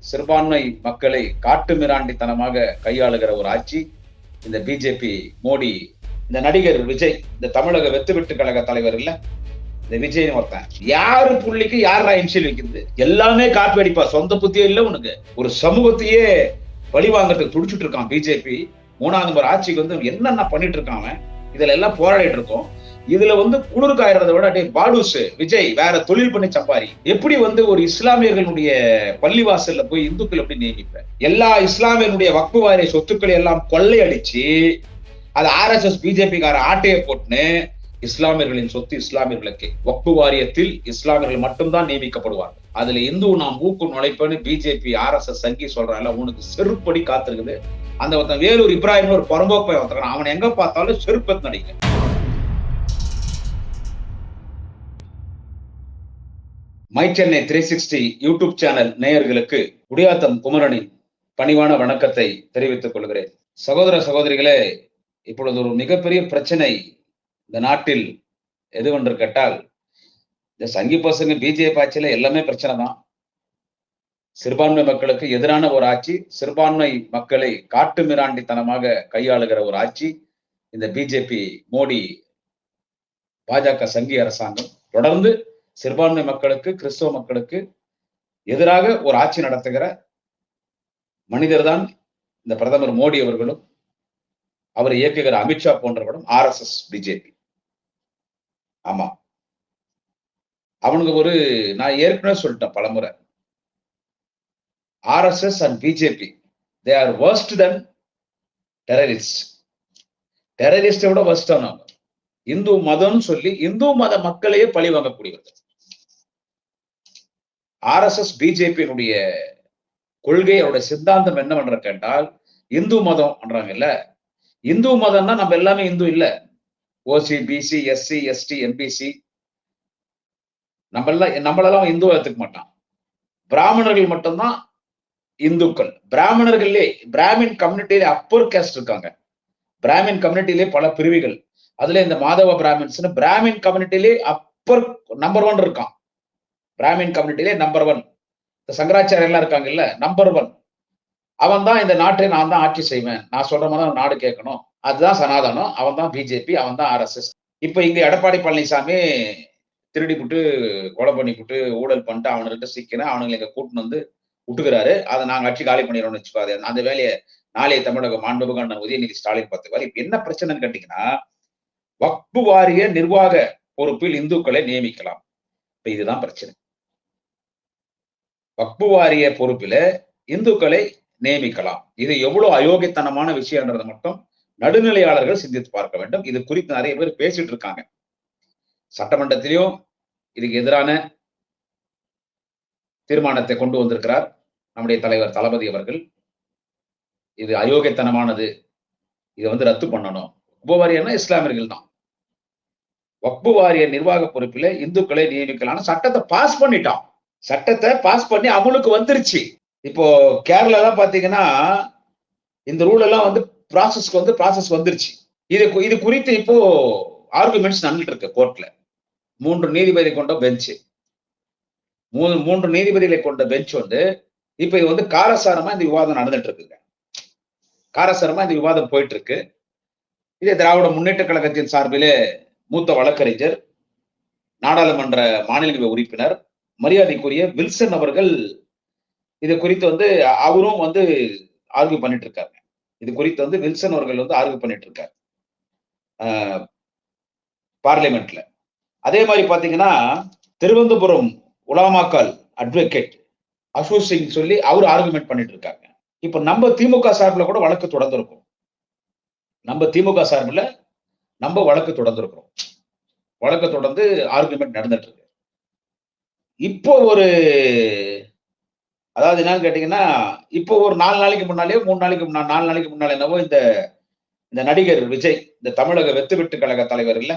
சிறுபான்மை மக்களை காட்டு மிராண்டித்தனமாக கையாளுகிற ஒரு ஆட்சி இந்த பிஜேபி மோடி. இந்த நடிகர் விஜய், இந்த தமிழக வெத்துவிட்டு கழக தலைவர் இல்ல, இந்த விஜய் ஒருத்தன் யாரு புள்ளிக்கு யாரா இன்சியல் வைக்கிறது? எல்லாமே காப்பி அடிப்பா. சொந்த புத்தியே இல்ல உனக்கு. ஒரு சமூகத்தையே பழி வாங்கறதுக்கு துடிச்சுட்டு இருக்கான் பிஜேபி. மூணாவது நம்பர் ஆட்சிக்கு வந்து என்னென்ன பண்ணிட்டு இருக்காங்க, இதுல எல்லாம் போராடிட்டு இருக்கோம். இதுல வந்து குளிர் காயறதை விட பாடுஸ் விஜய் வேற தொழில் பண்ணி சம்பாரி. எப்படி வந்து ஒரு இஸ்லாமியர்களுடைய பள்ளிவாசல்ல போய் இந்துக்கள் எப்படி நியமிப்ப? எல்லா இஸ்லாமியனுடைய வக்பு வாரிய சொத்துக்களை எல்லாம் கொள்ளையடிச்சு அது RSS பிஜேபி கார ஆட்டையை போட்டுன்னு இஸ்லாமியர்களின் சொத்து இஸ்லாமியர்களுக்கு வக்பு வாரியத்தில் இஸ்லாமியர்கள் மட்டும்தான் நியமிக்கப்படுவார்கள். அதுல இந்து நாம் மூக்கு நுழைப்பன்னு பிஜேபி RSS சங்கி சொல்றாங்க. உனக்கு செருப்படி காத்திருக்குது. அந்த ஒருத்தன் வேலூர் இப்ராஹிம் ஒரு பரம்போப்பை ஒருத்தன், அவன் எங்க பார்த்தாலும் செருப்பத் நடிக்க. மை சென்னை 360 யூடியூப் சேனல் நேயர்களுக்கு குடியாத்தம் குமரனின் பணிவான வணக்கத்தை தெரிவித்துக் கொள்கிறேன். சகோதர சகோதரிகளே, இப்பொழுது ஒரு மிகப்பெரிய பிரச்சனை இந்த நாட்டில் எதுவென்று கேட்டால், இந்த சங்கி பசங்க பிஜேபி ஆட்சியில எல்லாமே பிரச்சனை தான். சிறுபான்மை மக்களுக்கு எதிரான ஒரு ஆட்சி, சிறுபான்மை மக்களை காட்டு மிராண்டித்தனமாக கையாளுகிற ஒரு ஆட்சி இந்த பிஜேபி மோடி பாஜக சங்கி அரசாங்கம். தொடர்ந்து சிறுபான்மை மக்களுக்கு, கிறிஸ்தவ மக்களுக்கு எதிராக ஒரு ஆட்சி நடத்துகிற மனிதர் தான் இந்த பிரதமர் மோடி அவர்களும், அவரை இயக்குகிற அமித்ஷா போன்றவர்களும் RSS பிஜேபி. ஆமா, அவனுக்கு ஒரு நான் ஏற்கனவே சொல்லிட்டேன் பலமுறை, RSS and BJP they are worst then terrorist. டெரரிஸ்டை விட வர்ஸ்ட் ஆனவங்க. இந்து மதம் சொல்லி இந்து மத மக்களையே பழி வாங்கக்கூடியவர்கள். RSS பிஜேபியினுடைய கொள்கை, அவருடைய சித்தாந்தம் என்னவென்று கேட்டால், இந்து மதம் பண்றாங்கல்ல, இந்து மதம்னா நம்ம எல்லாமே இந்து இல்ல. ஓசி, பிசி, எஸ்சி, எஸ்டி, எம்பிசி நம்மளெல்லாம் இந்து எடுத்துக்க மாட்டான். பிராமணர்கள் மட்டும்தான் இந்துக்கள். பிராமணர்களே பிராமின் கம்யூனிட்டியிலே அப்பர் கேஸ்ட் இருக்காங்க. பிராமின் கம்யூனிட்டியிலே பல பிரிவுகள். அதுல இந்த மாதவ பிராமின்ஸ் பிராமின் கம்யூனிட்டியிலே அப்பர் நம்பர் 1 இருக்கான். பிராமின் கம்யூனிட்டியிலே நம்பர் 1. இந்த சங்கராச்சாரியர் எல்லாம் இருக்காங்கல்ல, நம்பர் 1. அவன் தான் இந்த நாட்டை நான் தான் ஆட்சி செய்வேன், நான் சொல்ற மாதிரி நாடு கேட்கணும், அதுதான் சனாதனம். அவன் தான் பிஜேபி, அவன் தான் RSS. இப்ப இங்க எடப்பாடி பழனிசாமி திருடி புட்டு, கொலை பண்ணி புட்டு, ஊழல் பண்ணிட்டு அவனுக்கிட்ட சிக்கிறேன், அவனுங்களை இங்க கூட்டின்னு வந்து விட்டுக்கிறாரு. அதை நாங்க ஆட்சி காலி பண்ணிடுறோம்னு வச்சுக்காது. அந்த வேலையை நாளைய தமிழக மாண்புமிகு உதயநிதி ஸ்டாலின் பார்த்துக்குவார். இப்ப என்ன பிரச்சனைன்னு கேட்டீங்கன்னா, வக்பு வாரிய நிர்வாக பொறுப்பில் இந்துக்களை நியமிக்கலாம். இப்ப இதுதான் பிரச்சனை. வக்பு வாரிய பொறுப்பில இந்துக்களை நியமிக்கலாம். இது எவ்வளவு அயோக்கியத்தனமான விஷயம்ன்றதை மட்டும் நடுநிலையாளர்கள் சிந்தித்து பார்க்க வேண்டும். இது குறித்து நிறைய பேர் பேசிட்டு இருக்காங்க. சட்டமன்றத்திலையும் இதுக்கு எதிரான தீர்மானத்தை கொண்டு வந்திருக்கிறார் நம்முடைய தலைவர் தளபதி அவர்கள். இது அயோக்கியத்தனமானது, இதை வந்து ரத்து பண்ணணும். வக்பு வாரியம்னா இஸ்லாமியர்கள் தான். வக்பு வாரிய நிர்வாக பொறுப்பில இந்துக்களை நியமிக்கலாம் சட்டத்தை பாஸ் பண்ணிட்டான். சட்டத்தை பாஸ் பண்ணி அமலுக்கு வந்துருச்சு. இப்போ கேரளா பாத்தீங்கன்னா இந்த ரூல் எல்லாம் வந்து ப்ராசஸ் வந்துருச்சு. இது குறித்து இப்போ ஆர்குமெண்ட்ஸ் நடந்துட்டு இருக்கு கோர்ட்ல. 3 நீதிபதி கொண்ட பெஞ்ச், 3 நீதிபதிகளை கொண்ட பெஞ்ச் வந்து இப்ப இது வந்து காரசாரமா இந்த விவாதம் நடந்துட்டு இருக்குங்க. காரசாரமா இந்த விவாதம் போயிட்டு இருக்கு. இதே திராவிட முன்னேற்ற கழகத்தின் சார்பிலே மூத்த வழக்கறிஞர், நாடாளுமன்ற மாநிலங்களவை உறுப்பினர், மரியாதைக்குரிய வில்சன் அவர்கள் இது குறித்து வந்து அவரும் வந்து ஆர்கியூ பண்ணிட்டு இருக்காங்க. இது குறித்து வந்து வில்சன் அவர்கள் வந்து ஆர்கியூ பண்ணிட்டு இருக்காரு பார்லிமெண்ட்ல. அதே மாதிரி பாத்தீங்கன்னா திருவனந்தபுரம் உலாமாக்கால் அட்வொகேட் அசோக் சிங் சொல்லி அவர் ஆர்குமெண்ட் பண்ணிட்டு இருக்காங்க. இப்ப நம்ம திமுக சார்பில் கூட வழக்கு தொடர்ந்திருக்கும். வழக்கு தொடர்ந்து ஆர்குமெண்ட் நடந்துட்டு இருக்கு. இப்போ ஒரு அதாவது என்னன்னு கேட்டீங்கன்னா, இப்போ ஒரு 4 நாளைக்கு முன்னாலே 3 நாளைக்கு முன்னாடி 4 நாளைக்கு முன்னாலே என்னவோ இந்த நடிகர் விஜய், இந்த தமிழக வெத்துவிட்டு கழக தலைவர் இல்ல,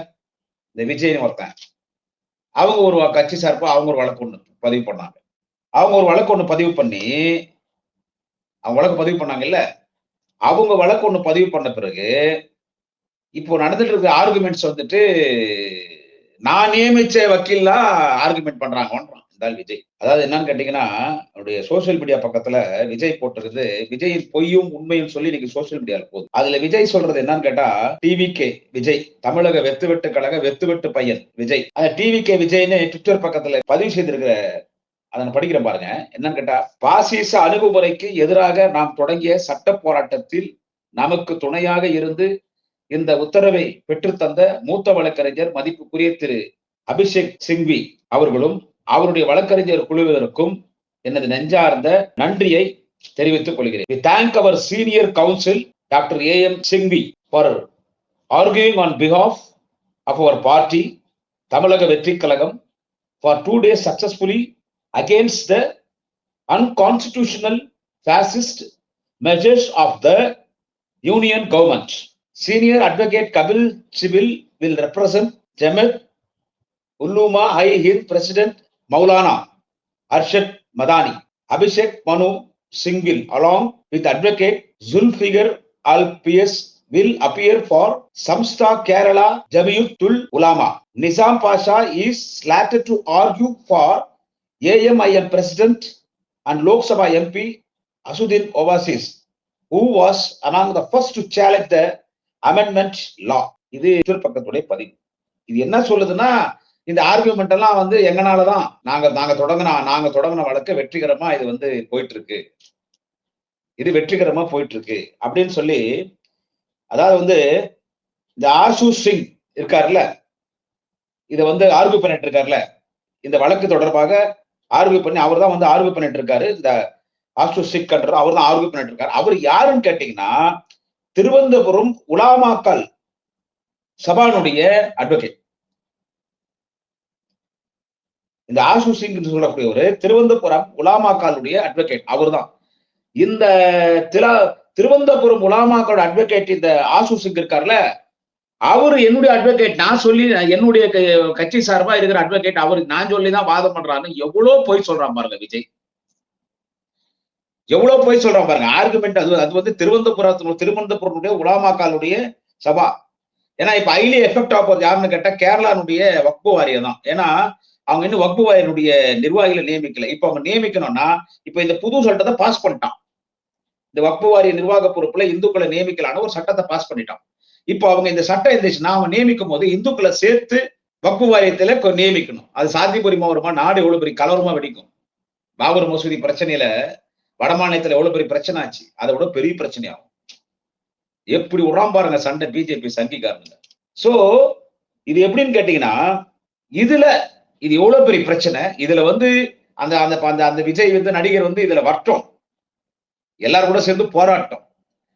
இந்த விஜய்னு ஒருத்தன், அவங்க ஒரு கட்சி சார்பா அவங்க ஒரு வழக்கு ஒண்ணு பதிவு பண்ணாங்க. அவங்க வழக்கு பதிவு பண்ணாங்கல்ல, அவங்க வழக்கு ஒண்ணு பதிவு பண்ண பிறகு இப்போ நடந்துட்டு இருக்க ஆர்குமெண்ட்ஸ் வந்துட்டு நான் நியமிச்ச வக்கீல்லாம் ஆர்குமெண்ட் பண்றாங்க. இந்த விஜய். அதாவது என்னன்னு கேட்டீங்கன்னா, அவருடைய சோசியல் மீடியா பக்கத்துல விஜய் போட்டிருக்குது, விஜயின் பொய்யும் உண்மையும் சொல்லி இன்னைக்கு சோசியல் மீடியால போகுது. அதுல விஜய் சொல்றது என்னன்னு கேட்டா, டிவிகே விஜய், தமிழக வெத்துவெட்டு கழக வெத்துவெட்டு பையன் விஜய். அந்த டிவிகே விஜய்னு ட்விட்டர் பக்கத்துல பதிவு செய்திருக்கிற அதை படிக்கிற பாருங்க. என்னன்னு கேட்டா, பாசிச அணுகுமுறைக்கு எதிராக நாம் தொடங்கிய சட்ட போராட்டத்தில் நமக்கு துணையாக இருந்து இந்த உத்தரவை பெற்றுத்தந்த மூத்த வழக்கறிஞர் மதிப்புக்குரிய திரு அபிஷேக் சிங்வி அவர்களும் அவருடைய வழக்கறிஞர் குழுவினருக்கும் எனது நெஞ்சார்ந்த நன்றியை தெரிவித்துக் கொள்கிறேன். We thank our senior counsel Dr. A.M. Singhvi for arguing on behalf of our party தமிழக வெற்றி கழகம் for 2 days successfully against the unconstitutional fascist measures of the union government. Senior Advocate Kapil Sibil will represent Jamaat Ulama High Hind President Maulana Arshad Madani. Abhishek Manu Singhil along with Advocate Zulfikar Al-PS will appear for Samstha Kerala Jamiatul Ulama. Nizam Pasha is slated to argue for AMIM President and Lok Sabha MP Asudin Owasis, who was among the first to challenge the amendment law. இது பக்கத்துடைய பதிவு. இது என்ன சொல்லுதுன்னா, இந்த argument எல்லாம் எங்கனாலதான் நாங்க தொடங்கின வழக்கு வெற்றிகரமா இது போயிட்டு இருக்கு, இது வெற்றிகரமா போயிட்டு இருக்கு அப்படின்னு சொல்லி, அதாவது இந்த ஆஷு சிங் இருக்காருல்ல, இதை ஆர்கியூ பண்ணிட்டு இருக்காருல்ல, இந்த வழக்கு தொடர்பாக ஆர்கியூ பண்ணி அவர் தான் ஆர்கியூ பண்ணிட்டு இருக்காரு. இந்த ஆஷு சிங் அவர் தான் ஆர்கியூ பண்ணிட்டு இருக்காரு. அவர் யாருன்னு கேட்டீங்கன்னா, திருவனந்தபுரம் உலாமாக்கல் சபானுடைய அட்வொகேட். இந்த ஆஷு சிங் என்று சொல்லக்கூடிய ஒரு திருவனந்தபுரம் உலாமாக்காலுடைய அட்வொகேட் அவர் தான். இந்த திருவனந்தபுரம் உலாமாக்களோட அட்வொகேட் இந்த ஆஷு சிங் இருக்கார்ல, அவரு என்னுடைய அட்வொகேட், நான் சொல்லி என்னுடைய கட்சி சார்பா இருக்கிற அட்வொகேட் அவருக்கு நான் சொல்லிதான் வாதம் பண்றான்னு எவ்வளவு போய் சொல்றான் பாருங்க விஜய், எவ்வளவு போய் சொல்றான் பாருங்க. ஆர்குமெண்ட் அது திருவனந்தபுரத்துடைய உலாமாக்காலுடைய சபா. ஏன்னா இப்ப ஹைலி எஃபெக்ட் ஆகுறது யாருன்னு கேட்டா கேரளானுடைய வக்பு வாரியம் தான். ஏன்னா அவங்க இன்னும் வக்பு வாரியனுடைய நிர்வாகிகளை நியமிக்கல. இப்ப அவங்க நியமிக்கணும்னா இப்ப இந்த புது சட்டத்தை பாஸ் பண்ணிட்டான். இந்த வக்பு வாரிய நிர்வாக பொறுப்புல இந்துக்களை நியமிக்கலான்னு ஒரு சட்டத்தை பாஸ் பண்ணிட்டான். இப்போ அவங்க இந்த சட்டம் இருந்துச்சுன்னா அவங்க நியமிக்கும் போது இந்துக்களை சேர்த்து வக்பு வாரியத்துல நியமிக்கணும். அது சாத்தியபூர்வமா வருமா? நாடு எவ்வளவு பெரிய கலவரமா வெடிக்கும். பாபர் மசூதி பிரச்சனையில வட மாநிலத்துல எவ்வளவு பெரிய பிரச்சனை ஆச்சு, அதை விட பெரிய பிரச்சனையாகும். எப்படி விடுறான் பாருங்க சண்டை பிஜேபி சங்கிக்காரங்க. சோ இது எப்படின்னு கேட்டீங்கன்னா, இது எவ்வளவு பெரிய பிரச்சனை. இதுல அந்த விஜய் நடிகர் இதுல வரட்டும், எல்லாரும் கூட சேர்ந்து போராட்டம்.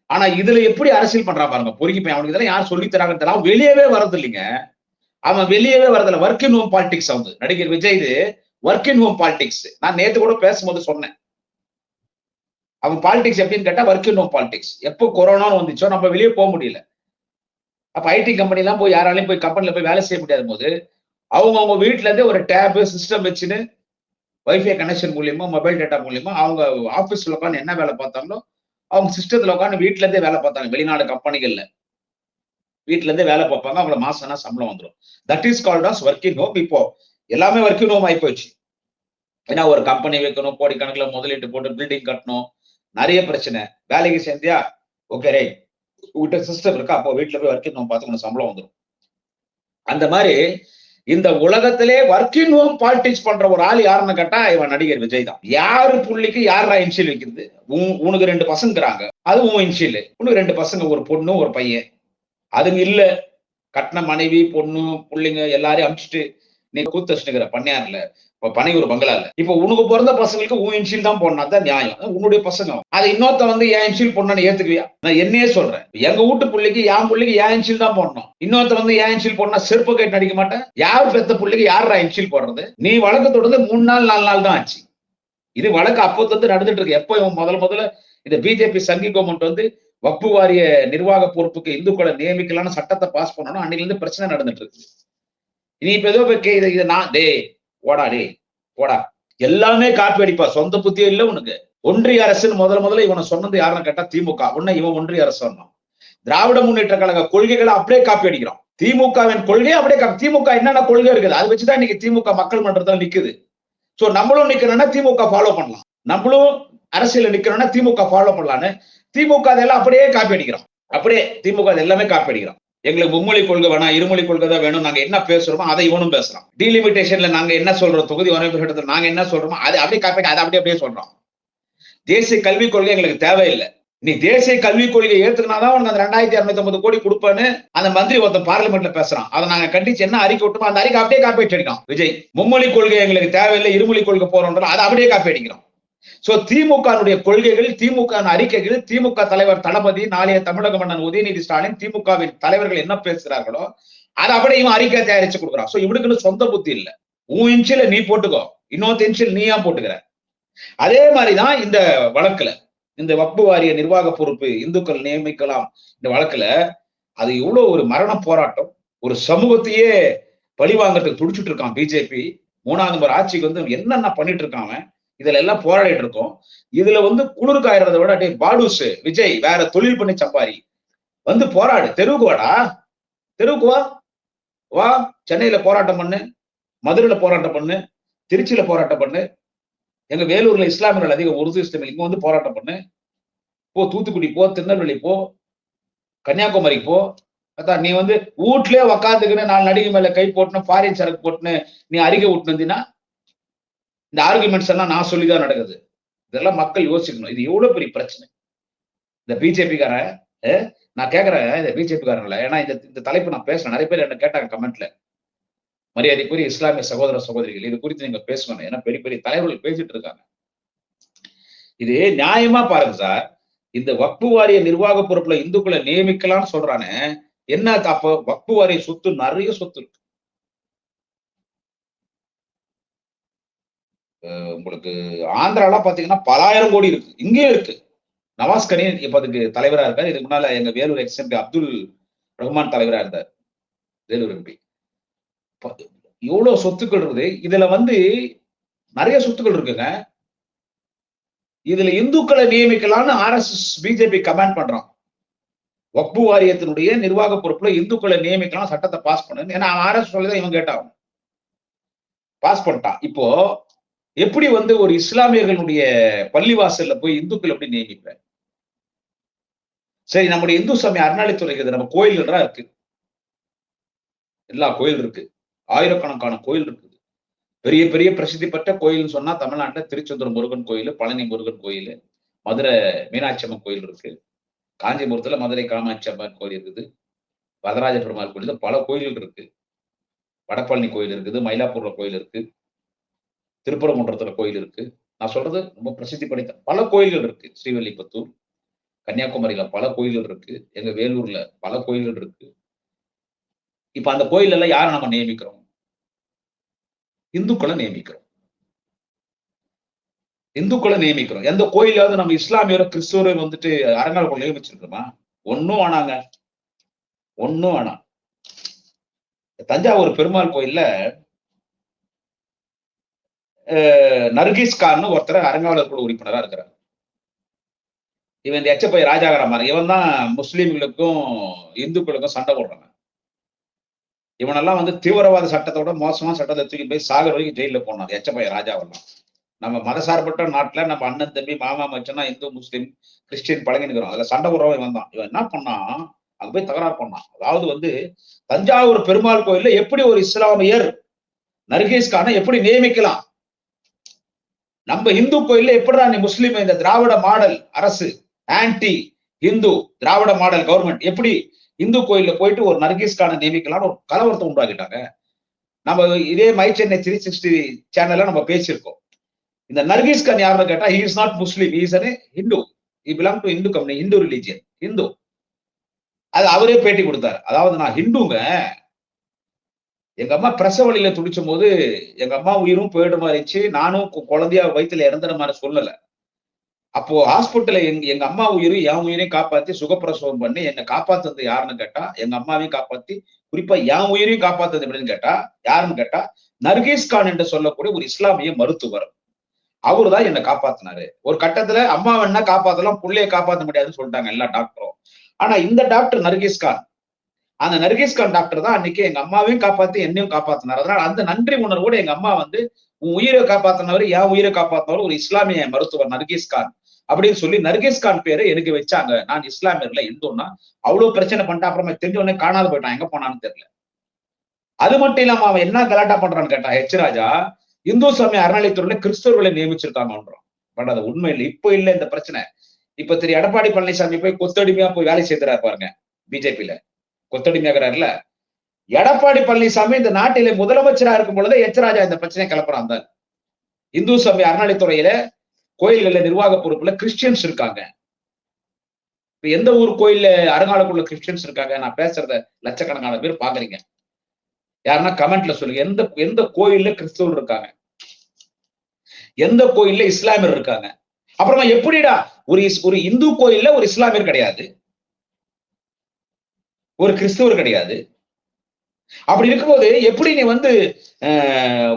ஆனா இதுல எப்படி அரசியல் பண்றான் பாருங்க, பொறுக்கி போய். அவனுக்கு இதெல்லாம் யார் சொல்லி தராங்கன்னு தெரியல. அவன் வெளியவே வரது இல்லைங்க, அவன் வெளியவே வரதில்ல. ஒர்க் இன் ஹோம் பாலிடிக்ஸ் நடிகர் விஜய், இது ஒர்க் இன் ஹோம் பாலிடிக்ஸ். நான் நேத்து கூட பேசும்போது சொன்னேன், அவன் பாலிடிக்ஸ் எப்படின்னு கேட்டா ஒர்க் இன் ஹோம் பாலிடிக்ஸ். எப்போ கொரோனான்னு வந்துச்சோ நம்ம வெளியே போக முடியல. அப்ப ஐடி கம்பெனி எல்லாம் போய் யாராலையும் போய் கம்பெனில போய் வேலை செய்ய முடியாத போது அவங்க வீட்டுல இருந்தே ஒரு டேப் சிஸ்டம் வச்சுன்னு வைஃபை கனெக்ஷன் மூலியமா மொபைல் டேட்டா மூலியமா அவங்க ஆபீஸ்ல உட்காந்து என்ன வேலை பார்த்தாங்களோ அவங்க சிஸ்டத்துல உட்காந்து வீட்டுல இருந்தே வேலை பார்த்தாங்க. வெளிநாடு கம்பெனிகள்ல வீட்டுல இருந்தே வேலை பார்ப்பாங்க. அவங்கள மாசம்னா சம்பளம் வந்துடும். That is called as work in home. இப்போ எல்லாமே ஒர்க் இன் ஹோம் ஆகி போச்சு. ஏன்னா ஒரு கம்பெனி வைக்கணும், கோடிக்கணக்கில் முதலீட்டு போட்டு பில்டிங் கட்டணும், நிறைய பிரச்சனை. வேலைக்கு சேர்ந்தியா, ஓகே ரைட், உங்ககிட்ட சிஸ்டம் இருக்கா, அப்போ வீட்டுல போய் ஒர்க் இன் ஹோம் பார்த்து சம்பளம் வந்துடும். அந்த மாதிரி இந்த உலகத்திலே ஒர்க் இன் ஹோம் பாலிடிக்ஸ் பண்ற ஒரு ஆள் யாருன்னு கேட்டா இவன் நடிகர் விஜய் தான். யாரு புள்ளிக்கு யாரா இன்ஷியல் வைக்கிறது? உனக்கு 2 பசங்கிறாங்க, அது உன் இன்ஷியல். உனக்கு 2 பசங்க, ஒரு பொண்ணு ஒரு பையன். அதுங்க இல்ல, கட்டின மனைவி பொண்ணு புள்ளிங்க எல்லாரையும் அனுப்பிச்சுட்டு நீ கூத்தச்சுங்கிற பண்ணையார்ல பனையூர் பங்களால. இப்ப உனக்கு பிறந்த பசங்களுக்கு உன் இன்ஷியல் தான் போடணும், தான் நியாயம். உன்னுடைய பசங்க அதை இன்னொருத்த என் இன்ஷியல் பொண்ணு ஏத்துக்குவியா? நான் என்னையே சொல்றேன், எங்க வீட்டு பிள்ளைக்கு என் பிள்ளைக்கு என் இன்ஷியல் தான் போடணும். இன்னொருத்த என் இன்ஷியல் போடனா செருப்பு கைட்டு நடிக்க மாட்டேன். யார் பெத்த பிள்ளைக்கு யாரா இன்ஷியல் போடுறது? நீ வழக்கு தொடர்ந்து 3 நாள் 4 நாள் தான் ஆச்சு. இது வழக்கு அப்போது நடந்துட்டு இருக்கு. எப்போ இவன் முதல்ல இந்த பிஜேபி சங்கி கவர்மெண்ட் வக்பு வாரிய நிர்வாக பொறுப்புக்கு இந்துக்களை நியமிக்கலான்னு சட்டத்தை பாஸ் பண்ணணும். அன்னையில இருந்து பிரச்சனை நடந்துட்டு இருக்கு. இனி இப்ப ஏதோ இதை நான் போடா போடா எல்லாமே காப்பி அடிப்பா. சொந்த புத்தியே இல்ல உனக்கு. ஒன்றிய அரசு முதல்ல இவனை சொன்னது யாருன்னு கேட்டா திமுக. உடனே இவன் ஒன்றிய அரசு சொன்னான். திராவிட முன்னேற்ற கழக கொள்கைகளை அப்படியே காப்பி அடிக்கிறான். திமுகவின் கொள்கையை அப்படியே திமுக என்னென்ன கொள்கை இருக்குது அதை வச்சுதான் இன்னைக்கு திமுக மக்கள் மன்றத்தில் நிக்குது. சோ நம்மளும் நிக்கணும்னா திமுக ஃபாலோ பண்ணலாம், நம்மளும் அரசியல் நிக்கணும்னா திமுக ஃபாலோ பண்ணலான்னு திமுக அதெல்லாம் அப்படியே காப்பி அடிக்கிறோம். அப்படியே திமுக எல்லாமே காப்பி அடிக்கிறோம். எங்களுக்கு மும்மொழி கொள்கை வேணாம், இருமொழி கொள்கை தான் வேணும், நாங்க என்ன பேசுறோமோ அதை இவனும் பேசுறோம். டீலிமிட்டேஷன்ல நாங்க என்ன சொல்றோம், தொகுதி வரம்பு சட்டத்தில் நாங்க என்ன சொல்றோமோ அது அப்படியே காப்பி, அதை அப்படியே சொல்றோம். தேசிய கல்விக் கொள்கை எங்களுக்கு தேவையில்லை. நீ தேசிய கல்விக் கொள்கையை ஏத்துக்கினாதான் உனக்கு அந்த 2250 கோடி கொடுப்பேன்னு அந்த மந்திரி ஒருத்தன் பார்லிமெண்ட்ல பேசுறான். அதை நாங்க கண்டிச்சு என்ன அறிக்கை விட்டோமோ அந்த அறிக்கை அப்படியே காப்பி அடிக்கிறோம். விஜய் மும்மொழி கொள்கை எங்களுக்கு தேவையில்லை, இருமொழி கொள்கை போறோம், அதை அப்படியே காப்பி அடிக்கிறோம். சோ திமுக அறிக்கைகள், திமுக அறிக்கைகள், திமுக தலைவர் தளபதி, நாளைய தமிழக மன்னன் உதயநிதி ஸ்டாலின், திமுகவின் தலைவர்கள் என்ன பேசுறார்களோ அதை அப்படியே இவன் அறிக்கை தயாரிச்சு கொடுக்குறான். சோ இவனுக்குன்னு சொந்த புத்தி இல்ல. உன் இன்ச்சில நீ போட்டுக்கோ, இன்னொரு இன்ச்சில் நீயா போட்டுக்கிற. அதே மாதிரிதான் இந்த வழக்குல, இந்த வக்பு வாரிய நிர்வாக பொறுப்பு இந்துக்கள் நியமிக்கலாம் இந்த வழக்குல அது எவ்வளவு ஒரு மரண போராட்டம், ஒரு சமூகத்தையே பழிவாங்கறதுக்கு துடிச்சுட்டு இருக்கான் பிஜேபி. 3வது முறை ஆட்சிக்கு வந்து என்னென்ன பண்ணிட்டு இருக்காங்க, இதுல எல்லாம் போராடிட்டு இருக்கோம். இதுல வந்து குளிர் காயறதை விட டே பாடுஸ் விஜய் வேற தொழில் பண்ணி சம்பாரி, வந்து போராடு, தெருவுக்கு வாடா, தெருவுக்கு வா, வா சென்னையில போராட்டம் பண்ணு, மதுரையில போராட்டம் பண்ணு, திருச்சியில போராட்டம் பண்ணு, எங்க வேலூர்ல இஸ்லாமியர்கள் அதிகம், உருது இஸ்லாமியர்கள் இங்க வந்து போராட்டம் பண்ணு, போ தூத்துக்குடி போ, திருநெல்வேலி போ, கன்னியாகுமரி போ. அதான் நீ வந்து வீட்லயே உக்காந்துக்குன்னு 4 நடிகை மேல கை போட்டுன்னு ஃபாரின் சரக்கு போட்டுன்னு நீ அறிக்கை விட்டுனீங்கன்னா இந்த ஆர்குமெண்ட்ஸ் எல்லாம் நான் சொல்லிதான் நடக்குது. இதெல்லாம் மக்கள் யோசிக்கணும். இது எவ்வளவு பெரிய பிரச்சனை. இந்த பிஜேபிக்காரன் நான் கேட்கிறேன், இந்த பிஜேபிக்காரங்கள, ஏன்னா இந்த தலைப்பு நான் பேசுறேன், நிறைய பேர் என்ன கேட்டாங்க கமெண்ட்ல, மரியாதைக்குரிய இஸ்லாமிய சகோதர சகோதரிகள் இது குறித்து நீங்க பேசணும், ஏன்னா பெரிய பெரிய தலைவர்கள் பேசிட்டு இருக்காங்க. இது நியாயமா பாருங்க சார். இந்த வக்பு வாரிய நிர்வாக பொறுப்புல இந்துக்களை நியமிக்கலாம்னு சொல்றானே, என்ன அப்ப வக்பு வாரிய சொத்து நிறைய சொத்து இருக்கு. உங்களுக்கு ஆந்திரால பாத்தீங்கன்னா பலாயிரம் கோடி இருக்கு, இங்கேயும் இருக்கு. நவாஸ் கனி இப்ப அதுக்கு தலைவரா இருக்காரு. இதுக்கு முன்னால எங்க வேலூர் எக்ஸ்எம்பி அப்துல் ரஹ்மான் தலைவரா இருந்தார், வேலூர் எம்பி. எவ்வளவு சொத்துக்கள் இருக்குது. இதுல வந்து நிறைய சொத்துக்கள் இருக்குங்க. இதுல இந்துக்களை நியமிக்கலாம்னு RSS பிஜேபி கமெண்ட் பண்றான். வக்பு வாரியத்தினுடைய நிர்வாக பொறுப்புல இந்துக்களை நியமிக்கலாம், சட்டத்தை பாஸ் பண்ணு. ஏன்னா RSS சொல்லிதான் இவன் கேட்டான், பாஸ் பண்ணிட்டான். இப்போ எப்படி வந்து ஒரு இஸ்லாமியர்களுடைய பள்ளிவாசல்ல போய் இந்துக்கள் எப்படி நியமிப்பேன்? சரி, நம்முடைய இந்து சமய அறநிலைத்துறை நம்ம கோயில்கள் இருக்கு, எல்லா கோயில் இருக்கு, ஆயிரக்கணக்கான கோயில் இருக்குது. பெரிய பெரிய பிரசித்தி பெற்ற கோயில்னு சொன்னா தமிழ்நாட்டில் திருச்செந்தூர் முருகன் கோயில், பழனி முருகன் கோயில், மதுரை மீனாட்சி அம்மன் கோயில் இருக்கு, காஞ்சிபுரத்துல மதுரை காமாட்சி அம்மன் கோயில் இருக்குது, வரதராஜ பெருமாள் கோயில், பல கோயில்கள் இருக்கு, வடபழனி கோயில் இருக்குது, மயிலாப்பூர்ல கோயில் இருக்கு, திருப்பரங்குன்றத்துல கோயில் இருக்கு. நான் சொல்றது ரொம்ப பிரசித்தி படைத்த பல கோயில்கள் இருக்கு. ஸ்ரீவில்லிபுத்தூர், கன்னியாகுமரியில பல கோயில்கள் இருக்கு, எங்க வேலூர்ல பல கோயில்கள் இருக்கு. இப்ப அந்த கோயில் எல்லாம் யாரை நம்ம நியமிக்கிறோம்? இந்துக்களை நியமிக்கிறோம். இந்துக்களை நியமிக்கிறோம். எந்த கோயிலாவது நம்ம இஸ்லாமியரோ கிறிஸ்துவரோ வந்துட்டு அரங்காவலர் நியமிச்சிருக்கோமா? ஒன்னும் வேணாங்க, ஒன்னும் வேணாம். தஞ்சாவூர் பெருமாள் கோயில்ல நர்கீஸ் கான் ஒருத்தர் அரங்காவலர் குழு உறுப்பினரா இருக்கிறார். இவன் இந்த எச்சப்பை ராஜாகரமார், இவன் தான் முஸ்லீம்களுக்கும் இந்துக்களுக்கும் சண்டை போடுறாங்க. இவனெல்லாம் வந்து தீவிரவாத சட்டத்தோட மோசமான சட்டத்தை தூக்கி போய் சாகர் வரைக்கும் ஜெயில போனாங்க எச்சப்பைய ராஜாவெல்லாம். நம்ம மதசார்பற்ற நாட்டுல நம்ம அண்ணன் தம்பி மாமா மச்சனா இந்து முஸ்லீம் கிறிஸ்டின் பழகினுக்கிறோம். அதுல சண்டை போடுறவன் இவன் தான். இவன் என்ன பண்ணான், அங்க போய் தகராறு பண்ணான். அதாவது வந்து தஞ்சாவூர் பெருமாள் கோயில்ல எப்படி ஒரு இஸ்லாமியர் நர்கீஸ் கானை எப்படி நியமிக்கலாம்? நம்ம இந்து கோயில்ல எப்படிடா நீ முஸ்லீம், இந்த திராவிட மாடல் அரசு, ஆன்டி இந்து திராவிட மாடல் கவர்மெண்ட் எப்படி இந்து கோயில்ல போயிட்டு ஒரு நர்கீஸ் கானை நியமிக்கலாம்னு ஒரு கலவரத்தை உண்டாக்கிட்டாங்க. நம்ம இதே மை சென்னை 360 சேனல்ல நம்ம பேசியிருக்கோம். இந்த நர்கீஸ் கான் யாருன்னு கேட்டா, he is not Muslim, he is a Hindu, he belong to Hindu community, Hindu religion, Hindu. அது அவரே பேட்டி கொடுத்தாரு. அதாவது நான் ஹிந்துங்க, எங்க அம்மா பிரசவ வழியில துடிச்சும் போது எங்க அம்மா உயிரும் போயிட மாதிரி இருந்துச்சு, நானும் குழந்தையா வயிற்றுல இறந்துற மாதிரி சொல்லல. அப்போ ஹாஸ்பிட்டல்ல எங்க அம்மா உயிரும் என் உயிரையும் காப்பாத்தி சுகப்பிரசவம் பண்ணி என்னை காப்பாத்துறது யாருன்னு கேட்டா, எங்க அம்மாவையும் காப்பாத்தி குறிப்பா என் உயிரையும் காப்பாத்துறது எப்படின்னு கேட்டா யாருன்னு கேட்டா நர்கீஸ் கான் என்று சொல்லக்கூடிய ஒரு இஸ்லாமிய மருத்துவர். அவரு தான் என்னை காப்பாத்தினாரு. ஒரு கட்டத்துல அம்மா வேணா காப்பாத்தலாம், புள்ளைய காப்பாற்ற முடியாதுன்னு சொல்லிட்டாங்க எல்லா டாக்டரும். ஆனா இந்த டாக்டர் நர்கீஸ் கான் அந்த நர்கீஸ் கான் டாக்டர் தான் அன்னைக்கு எங்க அம்மாவையும் காப்பாத்தி என்னையும் காப்பாத்தினார். அதனால அந்த நன்றி உணர்வோட எங்க அம்மா வந்து உன் உயிரை காப்பாத்தினவர், என் உயிரை காப்பாத்தினவர் ஒரு இஸ்லாமிய மருத்துவர் நர்கீஸ் கான் அப்படின்னு சொல்லி நர்கீஸ் கான் பேரை எனக்கு வச்சாங்க. நான் இஸ்லாமியர்ல இந்துன்னா அவ்வளவு பிரச்சனை பண்ணிட்டு அப்புறமா தெரிஞ்ச உடனே காணாது போயிட்டான், எங்க போனான்னு தெரியல. அது மட்டும் இல்லாம அவன் என்ன கலாட்டா பண்றான்னு கேட்டா ஹெச் ராஜா, இந்து சமய அறநிலையத்துறையில கிறிஸ்தவர்களை நியமிச்சிருக்காங்கன்றோம். பட் அது உண்மை இல்லை, இப்போ இல்ல இந்த பிரச்சனை. இப்ப திரு எடப்பாடி பழனிசாமி போய் கொத்தடிமையா போய் வேலை செய்கிறார் பாருங்க, பிஜேபியில கொத்தடிமையாகிறாருல. எடப்பாடி பழனிசாமி இந்த நாட்டிலே முதலமைச்சரா இருக்கும் பொழுது ஹெச் ராஜா இந்த பிரச்சனையை கிளப்புறான். இந்து சமய அறநிலைத்துறையில கோயில்கள்ல நிர்வாக பொறுப்புல கிறிஸ்டியன்ஸ் இருக்காங்க. இப்ப எந்த ஊர் கோயில்ல அறங்காலக்குள்ள கிறிஸ்டியன்ஸ் இருக்காங்க? நான் பேசுறத லட்சக்கணக்கான பேர் பாக்குறீங்க. யாருன்னா கமெண்ட்ல சொல்லுங்க, எந்த எந்த கோயில்ல கிறிஸ்தவர் இருக்காங்க, எந்த கோயில்ல இஸ்லாமியர் இருக்காங்க? அப்புறமா எப்படிடா ஒரு இந்து கோயில்ல ஒரு இஸ்லாமியர் கிடையாது, ஒரு கிறிஸ்தவர் கிடையாது. அப்படி இருக்கும்போது எப்படி நீ வந்து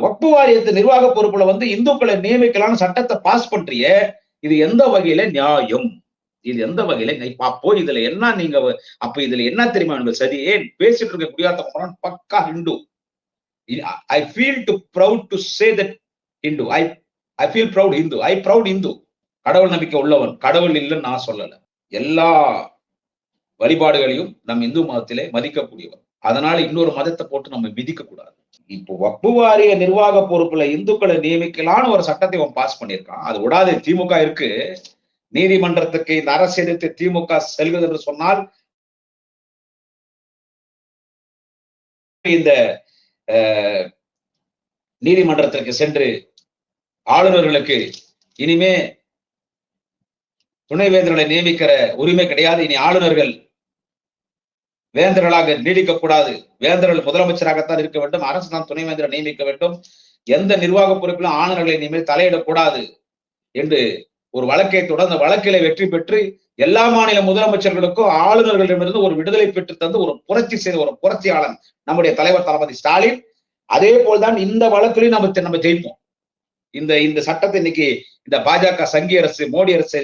வக்பு வாரியத்து நிர்வாக பொறுப்புல வந்து இந்துக்களை நியமிக்கலாம்னு சட்டத்தை பாஸ் பண்றிய? இது எந்த வகையில நியாயம்? இது எந்த வகையில அப்போ இதுல என்ன நீங்க அப்ப இதுல என்ன தெரியுமா சரி? ஏன் பேசிட்டு இருக்க குடியாத்த பக்கா Hindu. I feel to proud to say that Hindu. I feel proud Hindu. I proud Hindu. கடவுள் நம்பிக்கை உள்ளவன், கடவுள் இல்லைன்னு நான் சொல்லல. எல்லா வழிபாடுகளையும் நம் இந்து மதத்திலே மதிக்கக்கூடியவன். அதனால இன்னொரு மதத்தை போட்டு நம்ம விதிக்க கூடாது. இப்போ வக்பு வாரிய நிர்வாக பொறுப்புல இந்துக்களை நியமிக்கலான்னு ஒரு சட்டத்தை அவன் பாஸ் பண்ணியிருக்கான். அது விடாது, திமுக இருக்கு. நீதிமன்றத்துக்கு இந்த அரசு எதிர்த்து திமுக செல்வது என்று சொன்னால் இந்த நீதிமன்றத்திற்கு சென்று ஆளுநர்களுக்கு இனிமே துணைவேந்தர்களை நியமிக்கிற உரிமை கிடையாது, இனி ஆளுநர்கள் வேந்தர்களாக நீடிக்கக்கூடாது, வேந்தர்கள் முதலமைச்சராகத்தான் இருக்க வேண்டும், அரசு தான் துணைவேந்தரை நியமிக்க வேண்டும், எந்த நிர்வாக பொறுப்பிலும் ஆளுநர்களை இனிமேல் தலையிடக்கூடாது என்று ஒரு வழக்கை தொடர்ந்த வழக்கில வெற்றி பெற்று எல்லா மாநில முதலமைச்சர்களுக்கும் ஆளுநர்களிடமிருந்து ஒரு விடுதலை பெற்று தந்து ஒரு புரட்சி செய்த ஒரு புரட்சியாளன் நம்முடைய தலைவர் தளபதி ஸ்டாலின். அதே போல்தான் இந்த வழக்கிலையும் நம்ம ஜெயிப்போம். இந்த சட்டத்தை இன்னைக்கு இந்த பாஜக சங்கி அரசு, மோடி அரசு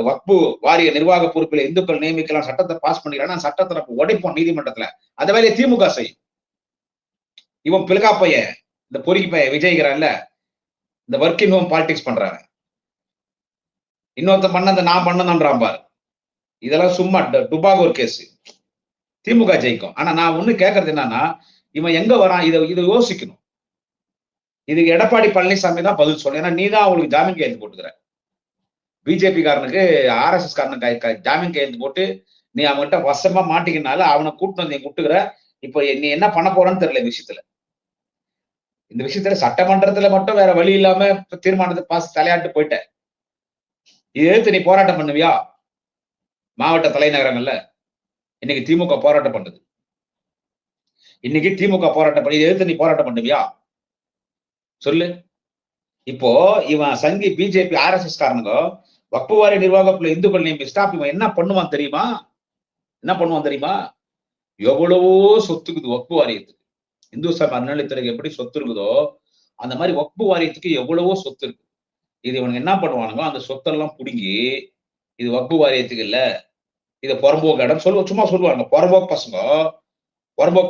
வக்பு வாரிய நிர்வாக பொறுப்பில் இந்துக்கள் நியமிக்கலாம் சட்டத்தை பாஸ் பண்ணிக்கிறான். சட்டத்தை நம்ம உடைப்போம் நீதிமன்றத்துல. அந்த வேலையை திமுக செய்யும். இவன் பிளகா பையன், இந்த பொறுக்கி பையன் விஜய்கிறான்ல, இந்த ஒர்க்கிங் ஹோம் பாலிடிக்ஸ் பண்றாங்க. இன்னொருத்த பண்ண நான் பண்ணதான் பாரு. இதெல்லாம் சும்மா டுபாகோர் கேஸ். திமுக ஜெயிக்கும். ஆனா நான் ஒண்ணு கேட்கறது என்னன்னா, இவன் எங்க வரான் இதை யோசிக்கணும். இதுக்கு எடப்பாடி பழனிசாமி தான் பதில் சொல்லணும். ஏன்னா நீ தான் அவங்களுக்கு ஜாமீன் கையெழுத்து போட்டுக்கிற. பிஜேபி காரனுக்கு RSS காரனுக்கு ஜாமீன் கையெழுத்து போட்டு நீ அவன்கிட்ட வசமா மாட்டிக்கினால அவனை கூட்டு வந்து நீ முட்டுகிற. இப்ப நீ என்ன பண்ண போறன்னு தெரியல விஷயத்துல. இந்த விஷயத்துல சட்டமன்றத்துல மட்டும் வேற வழி இல்லாம தீர்மானத்தை பாஸ் தலையாட்டு போயிட்ட. இது எதிர்த்து நீ போராட்டம் பண்ணுவியா? மாவட்ட தலைநகரங்கள்ல இன்னைக்கு திமுக போராட்டம் பண்ணுது. இன்னைக்கு திமுக போராட்டம் பண்ணி எதிர்த்து நீ போராட்டம் பண்ணுவியா சொல்லு. இப்போ இவன் சங்கி பிஜேபி RSS காரனுங்க வக்பு வாரிய நிர்வாகத்துல இந்துக்கள் நியமிச்சா இவன் என்ன பண்ணுவான் தெரியுமா? என்ன பண்ணுவான் தெரியுமா? எவ்வளவோ சொத்துக்குது வக்பு வாரியத்துக்கு. இந்து சமய அறநிலையத்துறைக்கு எப்படி சொத்து இருக்குதோ அந்த மாதிரி வக்பு வாரியத்துக்கு எவ்வளவோ சொத்து இருக்கு. இது இவனுக்கு என்ன பண்ணுவானுங்க, அந்த சொத்தெல்லாம் புடுங்கி இது வக்பு வாரியத்துக்கு இல்ல, இதை புறம்போக்கு இடம் சும்மா சொல்லுவாங்க. புறம்போக்கு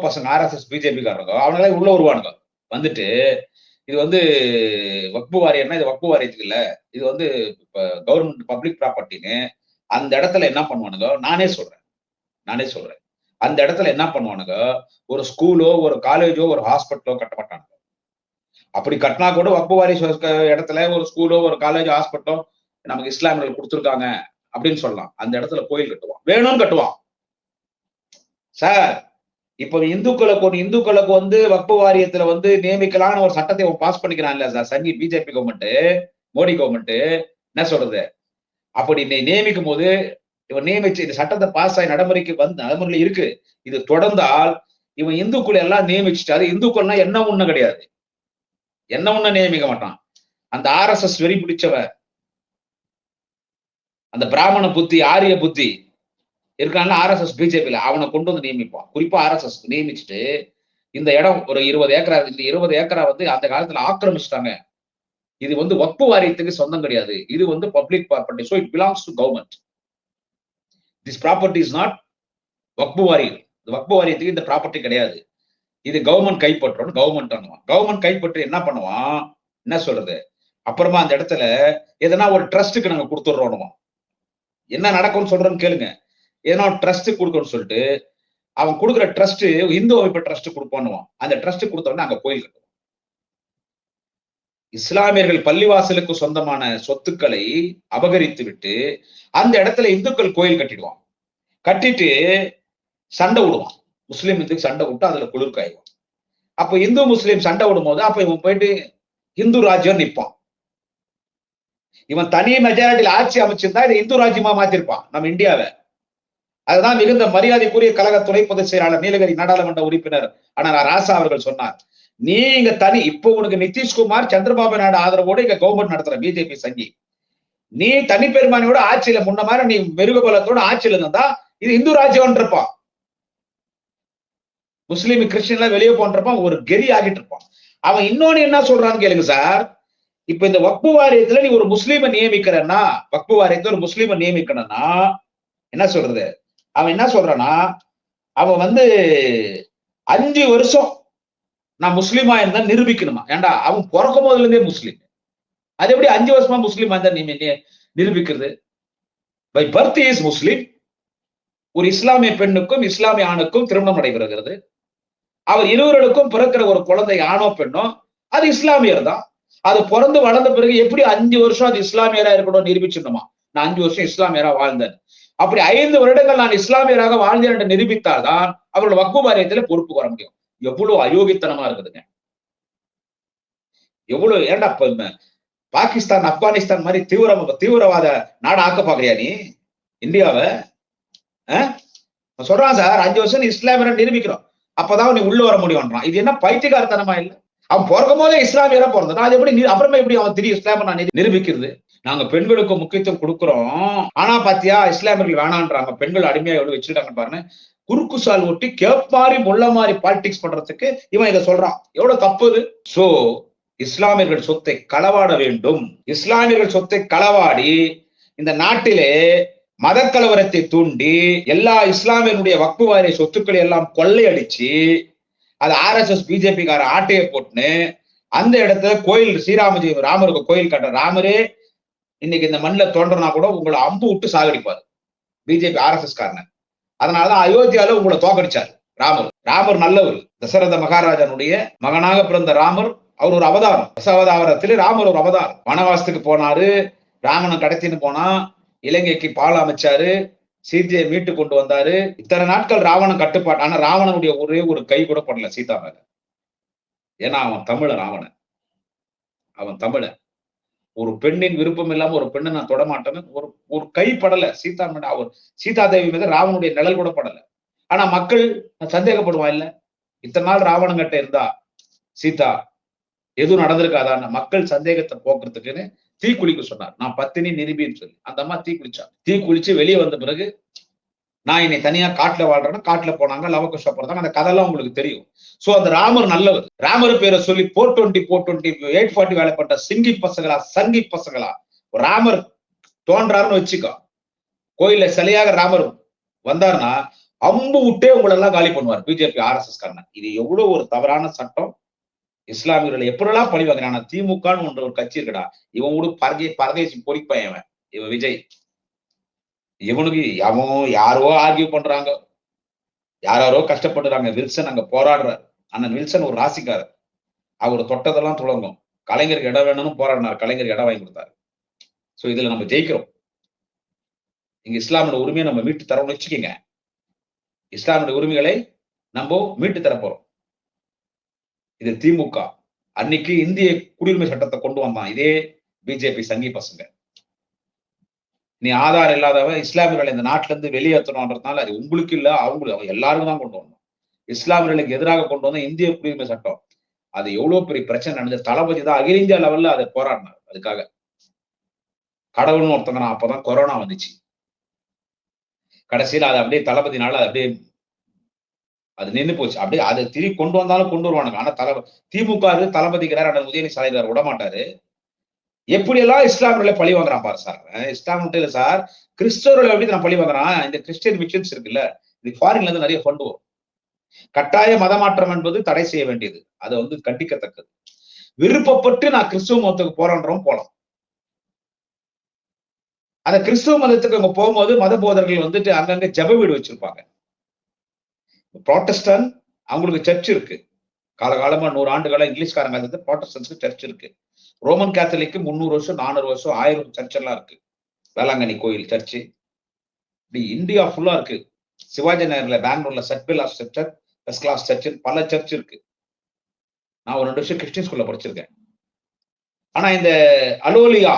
பசங்க RSS பிஜேபி காரங்க அவனால உள்ள வருவானுங்க. வந்துட்டு இது வந்து வக்பு வாரியம்னா இது வக்பு வாரியத்துக்கு இல்ல, இது வந்து கவர்மெண்ட் பப்ளிக் ப்ராப்பர்ட்டின்னு அந்த இடத்துல என்ன பண்ணுவானுங்க, நானே சொல்றேன் அந்த இடத்துல என்ன பண்ணுவானுங்க, ஒரு ஸ்கூலோ ஒரு காலேஜோ ஒரு ஹாஸ்பிட்டலோ கட்ட மாட்டானுங்க. அப்படி கட்டினா கூட வக்பு வாரிய இடத்துல ஒரு ஸ்கூலோ ஒரு காலேஜோ ஹாஸ்பிட்டலோ நமக்கு இஸ்லாமியர்கள் கொடுத்துருக்காங்க அப்படின்னு சொல்லலாம். அந்த இடத்துல கோயில் கட்டுவான், வேணும்னு கட்டுவான். சார் இப்ப இந்துக்களுக்கு வந்து வக்பு வாரியத்துல வந்து நியமிக்கலாம்னு ஒரு சட்டத்தை பாஸ் பண்ணிக்கிறான் இல்ல சார் சங்கி பிஜேபி கவர்மெண்ட், மோடி கவர்மெண்ட் என்ன சொல்றது? அப்படி நியமிக்கும் போது இவன் நியமிச்சு இந்த சட்டத்தை பாஸ் ஆகி நடைமுறையில் இருக்கு. இது தொடர்ந்தால் இவன் இந்துக்களை எல்லாம் நியமிச்சுட்டாரு. இந்துக்கள்னா என்ன ஒண்ணு கிடையாது, என்ன ஒண்ணு நியமிக்க மாட்டான். அந்த RSS வெறி பிடிச்சவ, அந்த பிராமண புத்தி ஆரிய புத்தி இருக்கான்ல RSS பிஜேபியில, அவனை கொண்டு வந்து நியமிப்பான். குறிப்பா RSS நியமிச்சுட்டு இந்த இடம் ஒரு 20 ஏக்கரா, இந்த 20 ஏக்கரா வந்து அந்த காலத்துல ஆக்கிரமிச்சிட்டாங்க. இது வந்து வக்பு வாரியத்துக்கு சொந்தம் கிடையாது, இது வந்து public property, so it belongs to government. This property is not வக்பு வாரியம். வக்பு வாரியத்துக்கு இந்த ப்ராப்பர்ட்டி கிடையாது, இது கவர்மெண்ட் கைப்பற்றணும். கவர்மெண்ட் கைப்பற்றி என்ன பண்ணுவான், என்ன சொல்றது, அப்புறமா அந்த இடத்துல எதனா ஒரு ட்ரஸ்ட்டுக்கு நாங்க கொடுத்துடுறோம். என்ன நடக்கும்னு சொல்றேன்னு கேளுங்க. ஏன்னா ட்ரஸ்ட் கொடுக்கணும்னு சொல்லிட்டு அவன் கொடுக்குற ட்ரஸ்ட் இந்து அமைப்பு ட்ரஸ்ட் கொடுப்பானுவான். அந்த ட்ரஸ்ட் கொடுத்தோம்னா அங்க கோயில் கட்டுவான். இஸ்லாமியர்கள் பள்ளிவாசலுக்கு சொந்தமான சொத்துக்களை அபகரித்து விட்டு அந்த இடத்துல இந்துக்கள் கோயில் கட்டிடுவான். கட்டிட்டு சண்டை விடுவான். முஸ்லீம் இந்துக்கு சண்டை விட்டு அதுல குளிர்காய்வான். அப்ப இந்து முஸ்லீம் சண்டை விடும் போது அப்ப இவன் போயிட்டு இந்து ராஜ்யம் நிற்பான். இவன் தனி மெஜாரிட்டியில் ஆட்சி அமைச்சிருந்தா இதை இந்து ராஜ்யமா மாத்திருப்பான் நம்ம இந்தியாவை. அதுதான் மிகுந்த மரியாதைக்குரிய கழக துணை பொதுச் செயலாளர் நீலகிரி நாடாளுமன்ற உறுப்பினர் ஆனால் ராசா அவர்கள் சொன்னார். நீ இங்க தனி இப்போ உனக்கு நிதிஷ்குமார் சந்திரபாபு நாயுடு ஆதரவோடு இங்க கவர்மெண்ட் நடத்துற பிஜேபி சங்கி, நீ தனி பெரும்பான்மையோட ஆட்சியில முன்ன மாதிரி நீ மிருக பலத்தோட ஆட்சியில இருந்தா இது இந்து ராஜ்யம் இருப்பான். முஸ்லீம் கிறிஸ்டின் வெளியே போன்றப்பான் ஒரு கெரி ஆகிட்டு இருப்பான். அவன் இன்னொன்னு என்ன சொல்றான்னு கேளுங்க சார். இப்ப இந்த வக்பு வாரியத்துல நீ ஒரு முஸ்லீமை நியமிக்கிறன்னா, வக்பு வாரியத்துல ஒரு முஸ்லீமை நியமிக்கணும்னா என்ன சொல்றது, அவன் என்ன சொல்றான்னா அவன் 5 வருஷம் நான் முஸ்லீமா இருந்தா நிரூபிக்கணுமா. ஏண்டா அவன் பிறக்கும் போதுல இருந்தே முஸ்லீம், அது எப்படி 5 வருஷமா முஸ்லீமா இருந்தா நீ நிரூபிக்கிறது? By birth is Muslim. ஒரு இஸ்லாமிய பெண்ணுக்கும் இஸ்லாமிய ஆணுக்கும் திருமணம் நடைபெறுகிறது. அவர் இருவர்களுக்கும் பிறக்கிற ஒரு குழந்தை ஆணோ பெண்ணோ அது இஸ்லாமியர் தான். அது பிறந்து வளர்ந்த பிறகு எப்படி 5 வருஷம் அது இஸ்லாமியரா இருக்கணும் நிரூபிச்சிடணுமா. நான் 5 வருஷம் இஸ்லாமியரா வாழ்ந்தேன், அப்படி 5 வருடங்கள் நான் இஸ்லாமியராக வாழ்ந்தேன் என்று நிரூபித்தால்தான் அவர்கள் வக்பு வாரியத்தில் பொறுப்பு வர முடியும். எவ்வளவு அயோக்கித்தனமா இருக்குதுங்க, எவ்வளவு. ஏண்டா பாகிஸ்தான் ஆப்கானிஸ்தான் மாதிரி தீவிரவாத நாடு ஆக்க பாக்குறியா நீ இந்தியாவை? சொல்றான் சார் 5 வருஷம் இஸ்லாமியரை நிரூபிக்கிறோம், அப்பதான் நீ உள்ள வர முடியும்ன்றான். இது என்ன பைத்தியக்காரத்தனமா இல்ல? அவன் பிறக்கும் போதே இஸ்லாமியரா பிறந்தான், அது எப்படி அப்புறமா எப்படி அவன் திடீர் இஸ்லாமிய நிரூபிக்கிறது? நாங்க பெண்களுக்கு முக்கியத்துவம் கொடுக்கிறோம், ஆனா பாத்தியா இஸ்லாமியர்கள் வேணான்றாங்க, பெண்கள் அடிமையா எவ்வளவு வச்சிருக்காங்க பாருங்க. குறுக்கு சால் ஒட்டி கேப் மாதிரி முள்ள மாதிரி பாலிடிக்ஸ் பண்றதுக்கு இவன் இதை சொல்றான். எவ்வளவு தப்புது. சோ இஸ்லாமியர்கள் சொத்தை களவாட வேண்டும். இஸ்லாமியர்கள் சொத்தை களவாடி இந்த நாட்டிலே மத கலவரத்தை தூண்டி எல்லா இஸ்லாமியனுடைய வக்பு வாரிய சொத்துக்களை எல்லாம் கொள்ளையடிச்சு அது RSS பிஜேபி கார ஆட்டையை போட்டுன்னு அந்த இடத்துல கோயில் ஸ்ரீராமஜி ராமருக்கு கோயில் கட்ட ராமரே இன்னைக்கு இந்த மண்ணில் தோன்றனா கூட உங்களை அம்பு விட்டு சாகடிப்பாரு பிஜேபி RSS காரன. அதனாலதான் அயோத்தியால உங்களை தோக்கடிச்சாரு ராமர் நல்லவர். தசரத மகாராஜனுடைய மகனாக பிறந்த ராமர், அவர் ஒரு அவதாரம். தசாவதாரத்திலே ராமர் ஒரு அவதாரம். வனவாசத்துக்கு போனாரு, ராமனை கடத்தின்னு போனா, இலங்கைக்கு பால் அமைச்சாரு, சீதையை மீட்டு கொண்டு வந்தாரு. இத்தனை நாட்கள் ராவணன் கட்டுப்பாடு. ஆனா ராவணனுடைய ஒரே ஒரு கை கூட படல சீதா மேல. ஏன்னா அவன் தமிழன். அவன் தமிழன். ஒரு பெண்ணின் விருப்பம் இல்லாம ஒரு பெண்ணை நான் தொடமாட்டேன்னு ஒரு கை படல சீதா மேல. அவர் சீதா தேவி மீது ராவனுடைய நிழல் கூட படல. ஆனா மக்கள் சந்தேகப்படுவான் இல்ல, இத்தனை நாள் ராவணன் கிட்ட இருந்தா சீதா எதுவும் நடந்திருக்காதான்னு மக்கள் சந்தேகத்தை போக்குறதுக்குன்னு தீ குளிக்க சொன்னார். நான் பத்தினி நிரூபின்னு சொல்லி அந்த அம்மா தீ குளிச்சா. தீ குளிச்சு வெளியே வந்த பிறகு நான் என்னை தனியா காட்டுல வாழ்றேன்னா காட்டுல போனாங்க, லவகுஷா போறதாங்க, அந்த கதையெல்லாம் உங்களுக்கு தெரியும். சோ அந்த ராமர் நல்லவர். ராமர் பேரை சொல்லி 420 840 வேலை பண்ற சிங்கி பசங்களா ராமர் தோன்றாருன்னு வச்சுக்கோ, கோயில சிலையாக ராமர் வந்தாருன்னா அம்பு விட்டே உங்களை எல்லாம் காலி பண்ணுவார் பிஜேபி RSS காரன். இது எவ்வளவு ஒரு தவறான சட்டம். இஸ்லாமியர்களை எப்படிலாம் பழி வாங்குறான். திமுகன்னு ஒன்று ஒரு கட்சி இருக்குடா, இவன் கூட பரதேசி பொறிப்பையன் இவன் விஜய். இவனுக்கு அவன் யாரோ ஆர்கியூ பண்றாங்க, யாரோ கஷ்டப்படுறாங்க. வில்சன் அங்க போராடுறார். அண்ணன் வில்சன் ஒரு ராசிக்காரர், அவர் தொட்டதெல்லாம் தொடங்கும். கலைஞருக்கு இடம் வேணும்னு போராடினார், கலைஞருக்கு இடம் வாங்கி கொடுத்தாரு. சோ இதுல நம்ம ஜெயிக்கிறோம். இங்க இஸ்லாமிய உரிமையை நம்ம மீட்டு தரோம்னு வச்சுக்கோங்க. இஸ்லாமிய உரிமைகளை நம்ம மீட்டு தரப்போறோம். இது திமுக அன்னைக்கு இந்திய குடியுரிமை சட்டத்தை கொண்டு வந்தான் இதே பிஜேபி சங்கி பசங்க. நீ ஆதாரம் இல்லாதவன் இஸ்லாமியர்களை இந்த நாட்டில இருந்து வெளியேற்றணும்ன்றதுனால அது உங்களுக்கு இல்ல, அவங்களுக்கு எல்லாருக்கும் தான் கொண்டு வரணும். இஸ்லாமியர்களுக்கு எதிராக கொண்டு வந்த இந்திய குடியுரிமை சட்டம் அது எவ்வளவு பெரிய பிரச்சனை நடந்தது. தளபதி தான் அகில இந்தியா லெவல்ல அதை போராடினார். அதுக்காக கடவுள்னு ஒருத்தங்க அப்பதான் கொரோனா வந்துச்சு. கடைசியில் அது அப்படியே தளபதினால அது அப்படியே அது நின்று போச்சு. அப்படியே அதை திரும்பி கொண்டு வந்தாலும் கொண்டு வருவானுங்க. ஆனா திமுக தளபதிக்கிறார், அண்ணன் உதயநிதி ஸ்டாலின் விட மாட்டாரு. எப்படி எல்லாம் இஸ்லாமியர்களை பழி வாங்குறான் பாரு சார். இஸ்லாமிய இல்ல சார், கிறிஸ்தவர்கள் எப்படி நான் பழி வாங்குறான். இந்த கிறிஸ்டியன் மிஷன்ஸ் இருக்குல்ல, இது ஃபாரின்ல இருந்து நிறைய ஃபண்ட் வரும். கட்டாய மதமாற்றம் என்பது தடை செய்ய வேண்டியது, அது வந்து கண்டிக்கத்தக்கது. விருப்பப்பட்டு நான் கிறிஸ்துவ மதத்துக்கு போறேன்றோம் போலாம். அந்த கிறிஸ்துவ மதத்துக்கு அங்க போகும்போது மத போதர்கள் வந்துட்டு அங்கங்க ஜெப வீடு வச்சிருப்பாங்க. புராட்டஸ்டன்ட் அவங்களுக்கு சர்ச் இருக்கு. காலகாலமா 100 ஆண்டுகளா இங்கிலீஷ்காரங்க வந்து புராட்டஸ்டன்ட்ஸ்க்கு சர்ச் இருக்கு. ரோமன் கேத்தலிக்கு 300 வருஷம், 400 வருஷம், 1000 சர்ச் எல்லாம் இருக்கு. வேளாங்கண்ணி கோயில் சர்ச். இப்படி இந்தியா ஃபுல்லா இருக்கு. சிவாஜி நகர்ல, பெங்களூர்ல சர்ச் பிலாஸ் சர்ச், ஃபர்ஸ்ட் கிளாஸ் சர்ச் பல சர்ச் இருக்கு. நான் ஒரு 2 வருஷம் கிறிஸ்டியன் ஸ்கூல்ல படிச்சிருக்கேன். ஆனா இந்த அலோலியா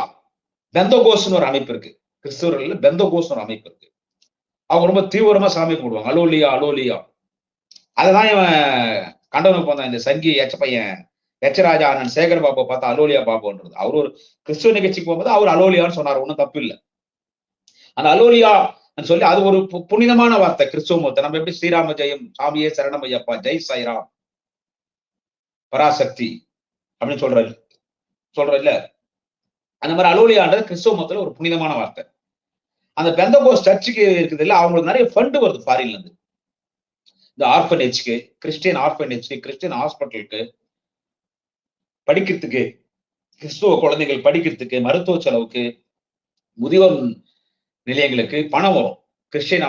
பெந்தகோஸ்னு ஒரு அமைப்பு இருக்கு. கிறிஸ்தவர்கள் பெந்தகோஸ்னு ஒரு அமைப்பு இருக்கு. அவங்க ரொம்ப தீவிரமா சாமி கும்பிடுவாங்க. Alleluia, alleluia. அததான் இவன் கண்டவனுக்கு போந்தான் இந்த சங்கி எச்ச பையன் எச்சராஜா அண்ணன் சேகர் பாபு பார்த்தா அலோலியா பாபுன்றது. அவரு ஒரு கிறிஸ்துவ நிகழ்ச்சிக்கு போகும்போது அவர் அலோலியான்னு சொன்னார். ஒன்றும் தப்பு இல்லை. அந்த அலோலியா சொல்லி அது ஒரு புனிதமான வார்த்தை கிறிஸ்துவ மதத்தை. நம்ம எப்படி ஸ்ரீராம ஜெயம், சாமியே சரணம் ஐயப்பா, ஜெய் சாய்ராம், பராசக்தி அப்படின்னு சொல்ற இல்ல. அந்த மாதிரி அலோலியான்றது கிறிஸ்துவ மதத்துல ஒரு புனிதமான வார்த்தை. அந்த பெந்தகோஸ் சர்ச்சுக்கு இருக்குது இல்ல, அவங்களுக்கு நிறைய ஃபண்ட் வருது ஃபாரின்ல இருந்து. இந்த ஆர்பனேஜ்க்கு, கிறிஸ்டியன் ஆர்பனேஜ்க்கு, கிறிஸ்டியன் ஹாஸ்பிட்டலுக்கு, படிக்கிறதுக்கு, கிறிஸ்துவ குழந்தைகள் படிக்கிறதுக்கு, மருத்துவ செலவுக்கு, முதியோர் நிலையங்களுக்கு பணம் வரும். கிறிஸ்டியன்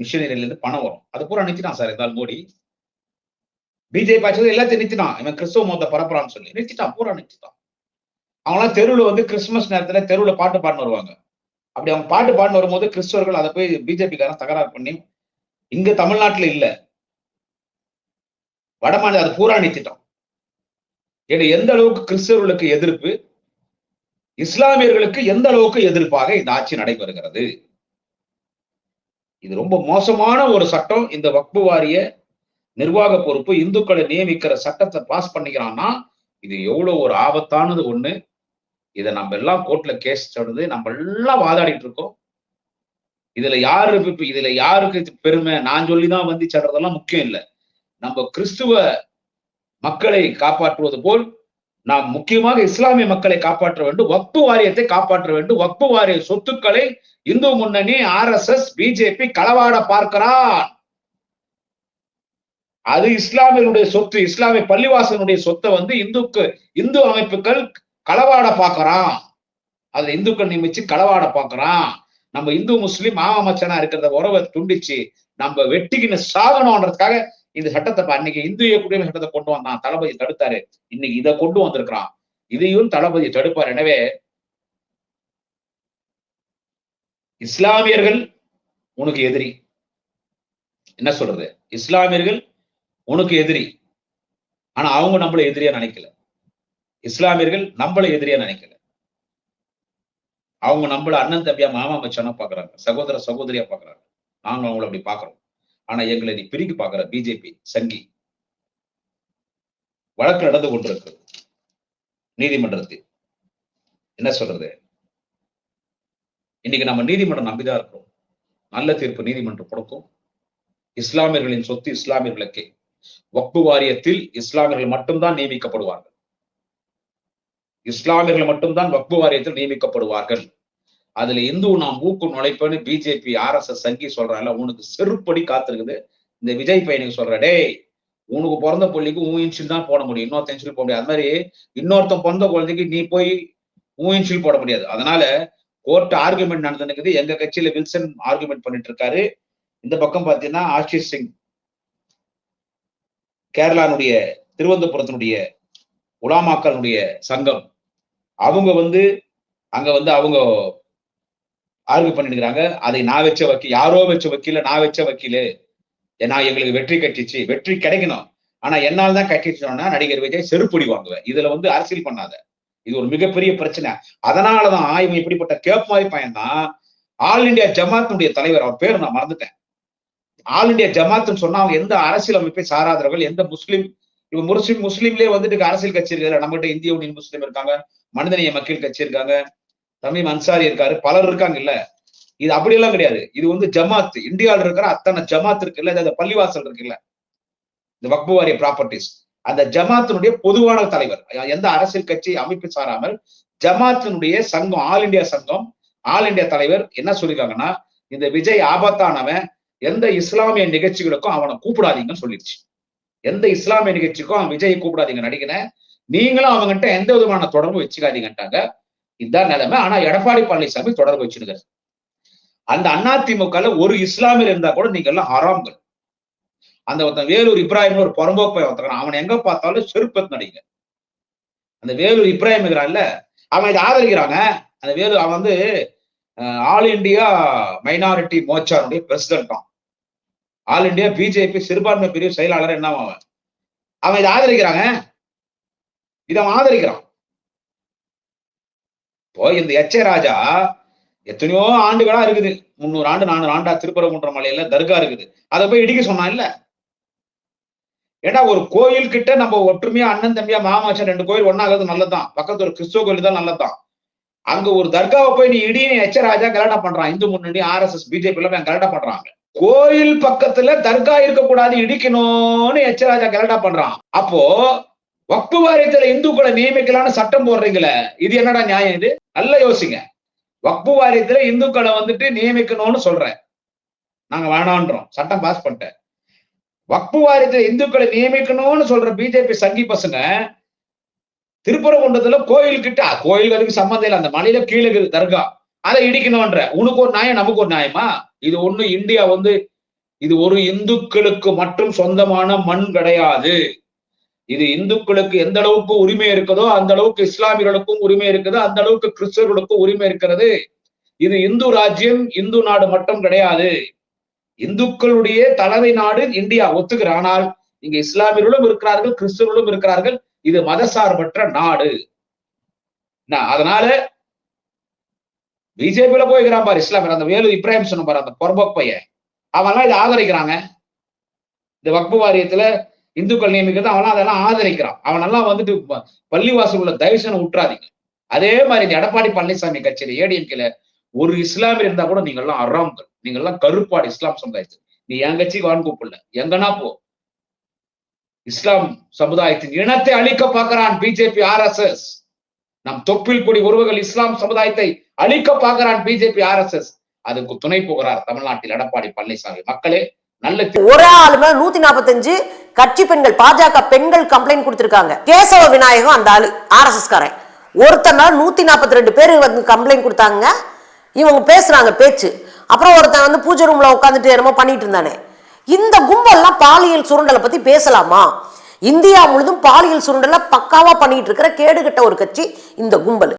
மிஷனரியில இருந்து பணம் வரும். அது பூரா நிறுத்திட்டான் சார் இருந்தாலும் மோடி. பிஜேபி ஆட்சி எல்லாத்தையும் நிறுத்திட்டான். இவன் கிறிஸ்துவ மதத்தை பரப்புறான்னு சொல்லி நிறுத்திட்டான், பூரா நிறுத்திட்டான். அவங்களாம் தெருவில் வந்து கிறிஸ்துமஸ் நேரத்துல தெருவில் பாட்டு பாடினு வருவாங்க. அப்படி அவங்க பாட்டு பாடினு வரும்போது கிறிஸ்தவர்கள் அதை போய் பிஜேபிக்காரன் தகராறு பண்ணி, இங்க தமிழ்நாட்டுல இல்ல, வடமாநில அது பூரா நிறுத்திட்டான். ஏன்னா எந்த அளவுக்கு கிறிஸ்தவர்களுக்கு எதிர்ப்பு, இஸ்லாமியர்களுக்கு எந்த அளவுக்கு எதிர்ப்பாக இந்த ஆட்சி நடைபெறுகிறது. இது ரொம்ப மோசமான ஒரு சட்டம். இந்த வக்பு வாரிய நிர்வாக பொறுப்பு இந்துக்களை நியமிக்கிற சட்டத்தை பாஸ் பண்ணிக்கிறான்னா இது எவ்வளவு ஒரு ஆபத்தானது ஒண்ணு. இதை நம்ம எல்லாம் கோர்ட்ல கேஸ் சொல்றது, நம்ம எல்லாம் வாதாடிட்டு இருக்கோம். இதுல யாருக்கு பெருமை, நான் சொல்லிதான் வந்து சொல்றதெல்லாம் முக்கியம் இல்லை. நம்ம கிறிஸ்துவ மக்களை காப்பாற்றுவது போல் நாம் முக்கியமாக இஸ்லாமிய மக்களை காப்பாற்ற வேண்டும், வக்பு வாரியத்தை காப்பாற்ற வேண்டும். வக்பு வாரிய சொத்துக்களை இந்து முன்னணி, RSS, பிஜேபி களவாட பார்க்கிறான். அது இஸ்லாமியனுடைய சொத்து, இஸ்லாமிய பள்ளிவாசனுடைய சொத்தை வந்து இந்து அமைப்புகள் களவாட பார்க்கிறான். அதுல இந்துக்கள் நியமிச்சு களவாட பார்க்கிறான். நம்ம இந்து முஸ்லீம் மாமச்சனா இருக்கிறத உறவை துண்டிச்சு நம்ம வெட்டிக்கின்னு சாகணும்ன்றதுக்காக இந்த சட்டத்தை அன்னைக்கு இந்திய குடியுரிமை சட்டத்தை கொண்டு வந்தான், தளபதி தடுத்தாரு. இன்னைக்கு இதை கொண்டு வந்திருக்கிறான், இதையும் தளபதி தடுப்பார். எனவே இஸ்லாமியர்கள் உனக்கு எதிரி, என்ன சொல்றது, இஸ்லாமியர்கள் உனக்கு எதிரி. ஆனா அவங்க நம்மள எதிரியா நினைக்கல. இஸ்லாமியர்கள் நம்மள எதிரியா நினைக்கல. அவங்க நம்மள அண்ணன் தம்பியா, மாமா மச்சானா பாக்குறாங்க, சகோதர சகோதரியா பாக்குறாங்க. நாங்க அவங்கள அப்படி பாக்குறோம். ஆனா எங்களை நீ பிரிக்கு பாக்குற பிஜேபி சங்கி. வழக்கு நடந்து கொண்டிருக்கிறது நீதிமன்றத்தில். என்ன சொல்றது, இன்னைக்கு நம்ம நீதிமன்றம் நம்பிதான் இருக்கிறோம். நல்ல தீர்ப்பு நீதிமன்றம் கொடுக்கும். இஸ்லாமியர்களின் சொத்து இஸ்லாமியர்களுக்கே. வக்பு வாரியத்தில் இஸ்லாமியர்கள் மட்டும்தான் நியமிக்கப்படுவார்கள். இஸ்லாமியர்கள் மட்டும்தான் வக்பு வாரியத்தில் நியமிக்கப்படுவார்கள். அதுல இந்து நாம் மூக்கு நுழைப்பன்னு பிஜேபி RSS சங்கி சொல்றாங்க. உனக்கு செருப்படி காத்திருக்குது. இந்த விஜய் பையனுக்கு சொல்ற, டேய் உனக்கு பிறந்த பிள்ளைக்கு ஊயின்சில் தான் போட முடியும், இன்னொருத்தன் இன்சில் போட முடியாது. அது மாதிரி இன்னொருத்தன் பிறந்த குழந்தைக்கு நீ போய் ஊயின்சில் போட முடியாது. அதனால கோர்ட் ஆர்குமெண்ட் நடந்துருக்குது. எங்க கட்சியில வில்சன் ஆர்குமெண்ட் பண்ணிட்டு இருக்காரு. இந்த பக்கம் பாத்தீங்கன்னா ஆஷிஷ் சிங் கேரளானுடைய திருவனந்தபுரத்தினுடைய உலாமாக்களுடைய சங்கம், அவங்க வந்து அங்க வந்து அவங்க ஆர்கியூ பண்ணிருக்கிறாங்க. அதை நான் வச்ச வக்கீல், யாரோ வச்ச வக்கீல நான் வச்ச வக்கீலு, ஏன்னா எங்களுக்கு வெற்றி கட்டிச்சு, வெற்றி கிடைக்கணும். ஆனா என்னால் தான் கட்டிச்சோம்னா நடிகர் விஜய் செருப்படி வாங்குவேன். இதுல வந்து அரசியல் பண்ணாத, இது ஒரு மிகப்பெரிய பிரச்சனை. அதனாலதான் இவன் இப்படிப்பட்ட கேப் மாதிரி பையன்தான் ஆல் இண்டியா ஜமாத்துடைய தலைவர், அவர் பேர் நான் மறந்துட்டேன். ஆல் இண்டியா ஜமாத்துன்னு சொன்னா அவங்க எந்த அரசியல் அமைப்பை சாராதவர்கள், எந்த முஸ்லீம், இவன் முஸ்லீம்லயே வந்துட்டு அரசியல் கட்சி இருக்காரு. நம்மகிட்ட இந்திய யூனியன் முஸ்லீம் இருக்காங்க, மனிதநேய மக்கள் கட்சி இருக்காங்க, தமிழ் அன்சாரி இருக்காரு, பலர் இருக்காங்க. இல்ல இது அப்படியெல்லாம் கிடையாது. இது வந்து ஜமாத், இந்தியாவில் இருக்கிற அத்தனை ஜமாத் இருக்குல்ல, இந்த பள்ளிவாசல் இருக்குல்ல, இந்த வக்பு வாரிய ப்ராப்பர்ட்டிஸ், அந்த ஜமாத்தினுடைய பொதுவான தலைவர், எந்த அரசியல் கட்சி அமைப்பு சாராமல் ஜமாத்தினுடைய சங்கம், ஆல் இண்டியா சங்கம், ஆல் இண்டியா தலைவர் என்ன சொல்லிருக்காங்கன்னா, இந்த விஜய் ஆபத்தானவன், எந்த இஸ்லாமிய நிகழ்ச்சிகளுக்கும் அவனை கூப்பிடாதீங்கன்னு சொல்லிடுச்சு. எந்த இஸ்லாமிய நிகழ்ச்சிக்கும் அவன் விஜயை கூப்பிடாதீங்க நடிகனை, நீங்களும் அவங்ககிட்ட எந்த விதமான தொடர்பு வச்சுக்காதீங்கட்டாங்க. இதுதான் நிலைமை. ஆனா எடப்பாடி பழனிசாமி தொடர்பு வச்சிருக்காரு. அந்த அதிமுக ஒரு இஸ்லாமியர் இருந்தா கூட நீங்க எல்லாம் ஹராம்கள். அந்த ஒருத்தன் வேலூர் இப்ராஹிம் ஒரு புறம்போக்கு ஒருத்தன், அவன் எங்க பார்த்தாலும் செருப்பத் நடிங்க. அந்த வேலூர் இப்ராஹிம் இருக்கிறான்ல, அவன் இதை ஆதரிக்கிறாங்க. அந்த வேலூர் அவன் வந்து ஆல் இண்டியா மைனாரிட்டி மோர்ச்சாருடைய பிரசிடென்ட். ஆல் இண்டியா பிஜேபி சிறுபான்மை பிரிவு செயலாளர் என்ன அவன் இதை ஆதரிக்கிறாங்க. இதை அவன் ஆதரிக்கிறான். இப்போ இந்த எச் ராஜா எத்தனையோ ஆண்டுகளா இருக்குது, 300 ஆண்டு 400 ஆண்டா திருப்பரங்குன்ற மலையில தர்கா இருக்குது, அதை போய் இடிக்க சொன்னான் இல்ல. ஏன்னா ஒரு கோயில் கிட்ட நம்ம ஒற்றுமையா அண்ணன் தம்பியா மாமாச்சன் 2 கோயில் ஒன்னாகிறது நல்லதுதான், பக்கத்து ஒரு கிறிஸ்துவ கோயில் தான் நல்லதுதான். அங்க ஒரு தர்காவை போய் நீ இடின்னு எச் ராஜா கலாட்டா பண்றான். இந்து முன்னணி RSS பிஜேபி எல்லாம் கலாட்டா பண்றாங்க. கோயில் பக்கத்துல தர்கா இருக்கக்கூடாது இடிக்கணும்னு எச் ராஜா கலாட்டா பண்றான். அப்போ வக்பு வாரியத்துல இந்துக்களை நியமிக்கலாம்னு சட்டம் போடுறீங்களே, இது என்னடா நியாயம்? இது நல்லா யோசிங்க. வக்பு வாரியத்துல இந்துக்களை வந்துட்டு நியமிக்கணும்னு சொல்றேன், நாங்க வேணான்றோம், சட்டம் பாஸ் பண்ணிட்டேன். வக்பு வாரியத்துல இந்துக்களை நியமிக்கணும்னு சொல்ற பிஜேபி சங்கி பசங்க திருப்பரங்குன்றத்துல கோயில் கிட்ட, கோயில்களுக்கு சம்பந்தம் இல்லை, அந்த மலையில கீழே தர்கா, அதை இடிக்கணும்ன்ற. உனக்கு ஒரு நியாயம் நமக்கு ஒரு நியாயமா? இது ஒண்ணு இந்தியா வந்து இது ஒரு இந்துக்களுக்கு மட்டும் சொந்தமான மண் கிடையாது. இது இந்துக்களுக்கு எந்த அளவுக்கு உரிமை இருக்குதோ அந்த அளவுக்கு இஸ்லாமியர்களுக்கும் உரிமை இருக்குது, அந்த அளவுக்கு கிறிஸ்தவர்களுக்கும் உரிமை இருக்கிறது. இது இந்து ராஜ்யம், இந்து நாடு மட்டும் கிடையாது. இந்துக்களுடைய தலைமை நாடு இந்தியா ஒத்துக்கிற, ஆனால் இங்க இஸ்லாமியர்களும் இருக்கிறார்கள், கிறிஸ்தவர்களும் இருக்கிறார்கள். இது மதசார்பற்ற நாடு. அதனால பிஜேபியில போய்கிறான் பாரு இஸ்லாமியர், அந்த வேலு இப்ராஹிம் சொன்ன பாரு, அந்த பொறம்போக் பையன், அவன்லாம் இதை ஆதரிக்கிறாங்க. இந்த வக்பு வாரியத்துல இந்துக்கள் நியமிக்கிறது அவெல்லாம் அதெல்லாம் ஆதரிக்கிறான். அவனெல்லாம் வந்துட்டு பள்ளிவாசல் உள்ள தயவுசெய்து விட்டுறாதீங்க. அதே மாதிரி இந்த எடப்பாடி பழனிசாமி கட்சியில ஏடிஎம்கேல ஒரு இஸ்லாமியர் இருந்தா கூட நீங்க எல்லாம் அறாம்கள், நீங்க எல்லாம் கருப்பாடு இஸ்லாம் சமுதாயத்துக்கு. நீ என் கட்சிக்கு வான் கூப்பிடல, எங்கன்னா போ. இஸ்லாம் சமுதாயத்தின் இனத்தை அழிக்க பார்க்கிறான் பிஜேபி RSS. நம் தொப்பில் கொடி உறவுகள் இஸ்லாம் சமுதாயத்தை அழிக்க பார்க்கிறான் பிஜேபி RSS. அதுக்கு துணை போகிறார் தமிழ்நாட்டில் எடப்பாடி பழனிசாமி. மக்களே, நல்ல ஒரே ஆளுமே 145 கட்சி பெண்கள் பாஜக பெண்கள் கம்ப்ளைண்ட் கொடுத்திருக்காங்க. கேசவ விநாயகம் அந்த ஆளு RSS காரன் ஒருத்தர் 142 பேர் வந்து கம்ப்ளைண்ட் கொடுத்தாங்க. இவங்க பேசுறாங்க பேச்சு. அப்புறம் ஒருத்தன் வந்து பூஜை ரூம்ல உட்காந்துட்டு என்னமோ பண்ணிட்டு இருந்தானே. இந்த கும்பல்லாம் பாலியல் சுரண்டலை பத்தி பேசலாமா? இந்தியா முழுதும் பாலியல் சுரண்டலை பக்காவா பண்ணிட்டு இருக்கிற கேடுகட்ட ஒரு கட்சி இந்த கும்பல்.